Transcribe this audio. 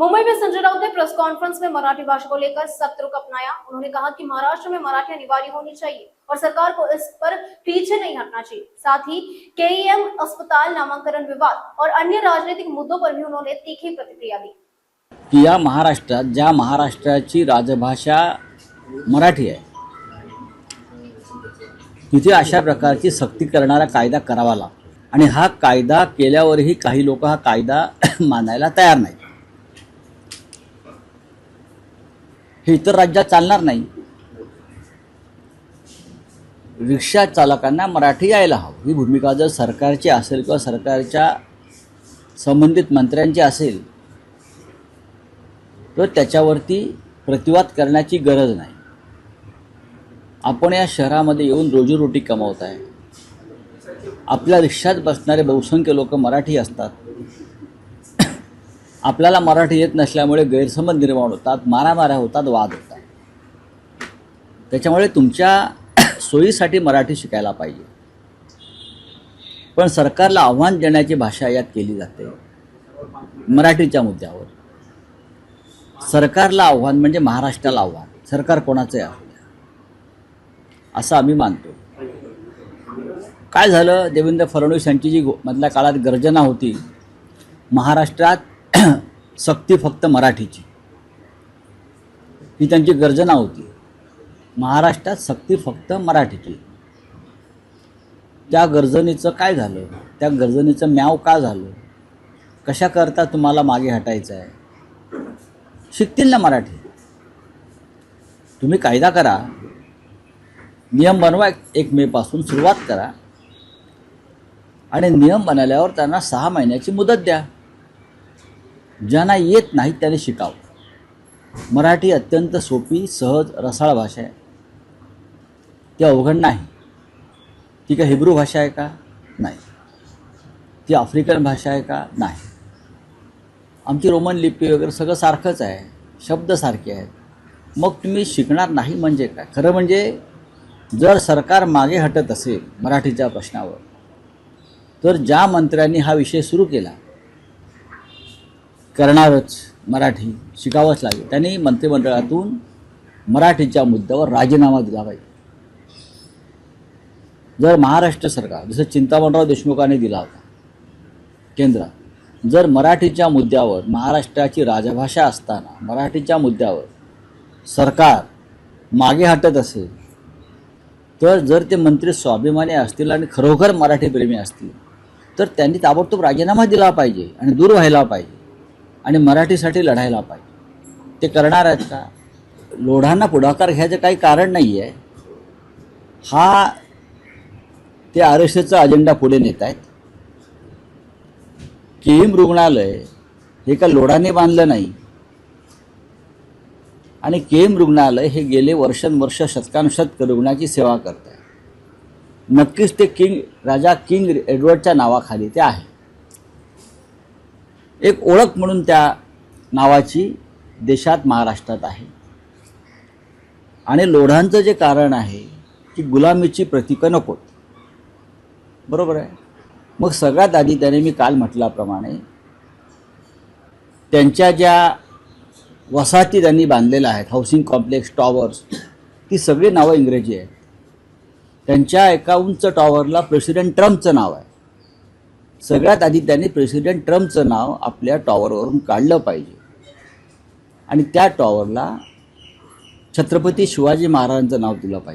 मुंबई में संजय राउत ने press conference में मराठी भाषा को लेकर सख्त रुख अपनाया। उन्होंने कहा कि महाराष्ट्र में मराठी अनिवार्य होनी चाहिए और सरकार को इस पर पीछे नहीं हटना चाहिए। साथ ही केईएम अस्पताल नामांकन विवाद और अन्य राजनीतिक मुद्दों पर भी उन्होंने तीखी प्रतिक्रिया दी की या महाराष्ट्रात ज्या महाराष्ट्राची राजभाषा मराठी आहे तिथे अशा प्रकारची सक्ती करणारा कायदा करावा लागतो आणि हा कायदा केल्यावरही काही लोक हा कायदा मानायला तयार नाही। हे इतर राज्यात चालणार नाही। रिक्षा चालकांना मराठी यायला हवं ही भूमिका जर सरकारची असेल किंवा सरकारच्या संबंधित मंत्र्यांची असेल तर त्याच्यावरती प्रतिवाद करण्याची गरज नाही। आपण या शहरामध्ये येऊन रोजीरोटी कमवत आहे। आपल्या रिक्षात बसणारे बहुसंख्य लोक मराठी असतात। आपल्याला मराठी येत नसल्यामुळे गैरसमज निर्माण होतात, मारामाऱ्या होतात, वाद होतात। त्याच्यामुळे तुमच्या सोयीसाठी मराठी शिकायला पाहिजे। पण सरकारला आव्हान देण्याची भाषा यात केली जाते मराठीच्या मुद्द्यावर। सरकारला आव्हान म्हणजे महाराष्ट्राला आव्हान, सरकार कोणाचे आहे असं आम्ही मानतो। काय झालं, देवेंद्र फडणवीस यांची जी मधल्या काळात गर्जना होती महाराष्ट्रात सक्ती फक्त मराठीची, ही त्यांची गर्जना होती। महाराष्ट्रात सक्ती फक्त मराठीची। त्या गर्जनेचं काय झालं, त्या गर्जनेचं म्याव का झालं, कशा करता तुम्हाला मागे हटायचं आहे? शिकतील ना मराठी। तुम्ही कायदा करा, नियम बनवा, 1 मे पासून सुरुवात करा आणि नियम बनवल्यावर त्यांना 6 महिन्याची मुदत द्या। ज्यांना येत नाही त्यांनी शिकावं। मराठी अत्यंत सोपी, सहज, रसाळ भाषा आहे। ती अवघड नाही। ती काय हिब्रू भाषा आहे का? नाही। ती आफ्रिकन भाषा आहे का? नाही। आमची रोमन लिपी वगैरे सगळं सारखंच आहे, शब्द सारखे आहेत। मग तुम्ही शिकणार नाही म्हणजे काय? खरं म्हणजे जर सरकार मागे हटत असेल मराठीच्या प्रश्नावर तर ज्या मंत्र्यांनी हा विषय सुरू केला, करणारच मराठी शिकावंच लागेल, त्यांनी मंत्रिमंडळातून मराठीच्या मुद्द्यावर राजीनामा दिला पाहिजे। जर महाराष्ट्र सरकार जसं चिंतामणराव देशमुखांनी दिला होता केंद्रात, जर मराठीच्या मुद्द्यावर महाराष्ट्राची राजभाषा असताना मराठीच्या मुद्द्यावर सरकार मागे हटत असेल तर जर ते मंत्री स्वाभिमानी असतील आणि खरोखर मराठीप्रेमी असतील तर त्यांनी ताबडतोब राजीनामा दिला पाहिजे आणि दूर व्हायला पाहिजे आणि मराठीसाठी लढायला पाहिजे। ते करणार आहेत का? लोढांना पुढाकार घ्यायचं काही कारण नाही आहे। हा ते आरक्षणाचा अजेंडा पुढे नेत आहेत। केईएम रुग्णालय हे का लोढाने बांधलं नाही आणि केईएम रुग्णालय हे गेले वर्षानुवर्ष शतकानुशतक रुग्णाची सेवा करत आहे। नक्कीच ते राजा किंग एडवर्डच्या नावाखाली ते आहे। एक ओळख म्हणून त्या नावाची देशात महाराष्ट्रात आहे। आणि लोढांचं जे कारण आहे की गुलामीची प्रतीकं नकोत, बरोबर आहे। मग सगळ्यात आधी त्याने मी काल म्हटल्याप्रमाणे त्यांच्या ज्या वसाहती त्यांनी बांधलेल्या आहेत, हाऊसिंग कॉम्प्लेक्स, टॉवर्स, ती सगळी नावं इंग्रजी आहेत। त्यांच्या एका उंच टॉवरला प्रेसिडेंट ट्रम्पचं नाव आहे। सगळ्यात आधी त्यांनी प्रेसिडेंट ट्रम्पचं नाव आपल्या टॉवरवरून काढलं पाहिजे आणि त्या टॉवरला छत्रपती शिवाजी महाराजांचं नाव दिलं पाहिजे।